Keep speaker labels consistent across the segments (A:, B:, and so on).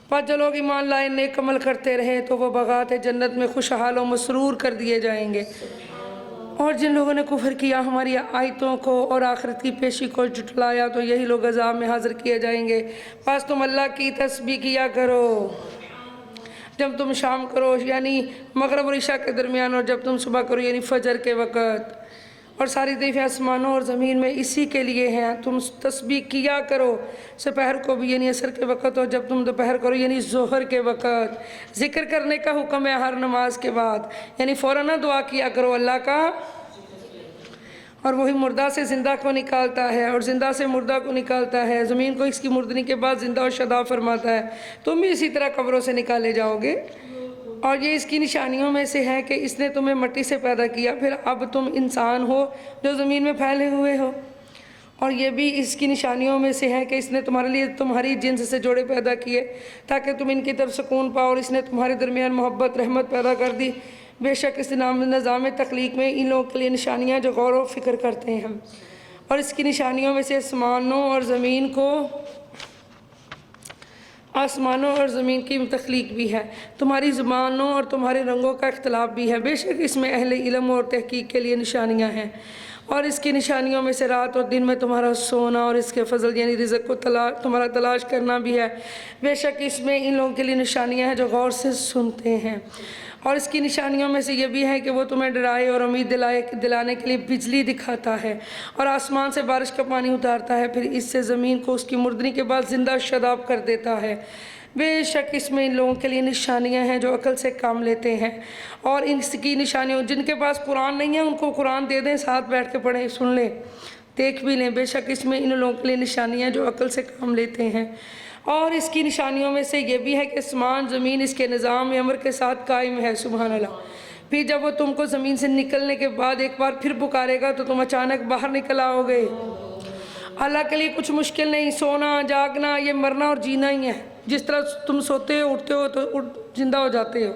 A: پس جو لوگ ایمان لائے نیک عمل کرتے رہے تو وہ بغات جنت میں خوشحال و مسرور کر دیے جائیں گے، اور جن لوگوں نے کفر کیا ہماری آیتوں کو اور آخرت کی پیشی کو جھٹلایا تو یہی لوگ عذاب میں حاضر کیے جائیں گے۔ پس تم اللہ کی تسبیح کیا کرو جب تم شام کرو یعنی مغرب اور عشاء کے درمیان، اور جب تم صبح کرو یعنی فجر کے وقت، اور ساری تعریفیں آسمانوں اور زمین میں اسی کے لیے ہیں۔ تم تسبیح کیا کرو سپہر کو بھی یعنی عصر کے وقت، اور جب تم دوپہر کرو یعنی ظہر کے وقت۔ ذکر کرنے کا حکم ہے ہر نماز کے بعد، یعنی فوراً دعا کیا کرو اللہ کا، اور وہی مردہ سے زندہ کو نکالتا ہے اور زندہ سے مردہ کو نکالتا ہے، زمین کو اس کی مردنی کے بعد زندہ و شاداب فرماتا ہے، تم بھی اسی طرح قبروں سے نکالے جاؤ گے۔ اور یہ اس کی نشانیوں میں سے ہے کہ اس نے تمہیں مٹی سے پیدا کیا، پھر اب تم انسان ہو جو زمین میں پھیلے ہوئے ہو، اور یہ بھی اس کی نشانیوں میں سے ہے کہ اس نے تمہارے لیے تمہاری جنس سے جوڑے پیدا کیے تاکہ تم ان کی طرف سکون پاؤ، اور اس نے تمہارے درمیان محبت رحمت پیدا کر دی۔ بے شک اس نظام تخلیق میں ان لوگوں کے لیے نشانیاں جو غور و فکر کرتے ہیں، اور اس کی نشانیوں میں سے آسمانوں اور زمین کی تخلیق بھی ہے، تمہاری زبانوں اور تمہارے رنگوں کا اختلاف بھی ہے، بے شک اس میں اہل علم اور تحقیق کے لیے نشانیاں ہیں۔ اور اس کی نشانیوں میں سے رات اور دن میں تمہارا سونا اور اس کے فضل یعنی رزق کو تمہارا تلاش کرنا بھی ہے، بے شک اس میں ان لوگوں کے لیے نشانیاں ہیں جو غور سے سنتے ہیں۔ اور اس کی نشانیوں میں سے یہ بھی ہے کہ وہ تمہیں ڈرائے اور امید دلانے کے لیے بجلی دکھاتا ہے، اور آسمان سے بارش کا پانی اتارتا ہے، پھر اس سے زمین کو اس کی مردنی کے بعد زندہ شاداب کر دیتا ہے، بے شک اس میں ان لوگوں کے لیے نشانیاں ہیں جو عقل سے کام لیتے ہیں۔ اور اس کی نشانیوں جن کے پاس قرآن نہیں ہے ان کو قرآن دے دیں، ساتھ بیٹھ کے پڑھیں، سن لیں، دیکھ بھی لیں، بے شک اس میں ان لوگوں کے لیے نشانیاں جو عقل سے کام لیتے ہیں۔ اور اس کی نشانیوں میں سے یہ بھی ہے کہ آسمان زمین اس کے نظام عمر کے ساتھ قائم ہے، سبحان اللہ۔ پھر جب وہ تم کو زمین سے نکلنے کے بعد ایک بار پھر پکارے گا تو تم اچانک باہر نکل آؤ گے۔ اللہ کے لیے کچھ مشکل نہیں، سونا جاگنا یہ مرنا اور جینا ہی ہے، جس طرح تم سوتے ہو اٹھتے ہو تو زندہ ہو جاتے ہو،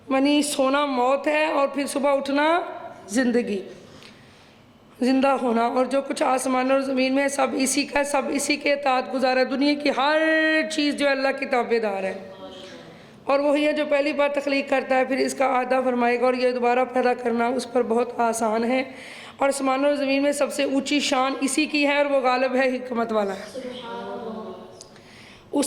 A: یعنی سونا موت ہے اور پھر صبح اٹھنا زندگی، زندہ ہونا۔ اور جو کچھ آسمان اور زمین میں سب اسی کا، سب اسی کے اطاعت گزار ہے، دنیا کی ہر چیز جو اللہ کی تابعدار ہے، اور وہی ہے جو پہلی بار تخلیق کرتا ہے پھر اس کا اعادہ فرمائے گا، اور یہ دوبارہ پیدا کرنا اس پر بہت آسان ہے۔ اور آسمان اور زمین میں سب سے اونچی شان اسی کی ہے اور وہ غالب ہے، حکمت والا ہے۔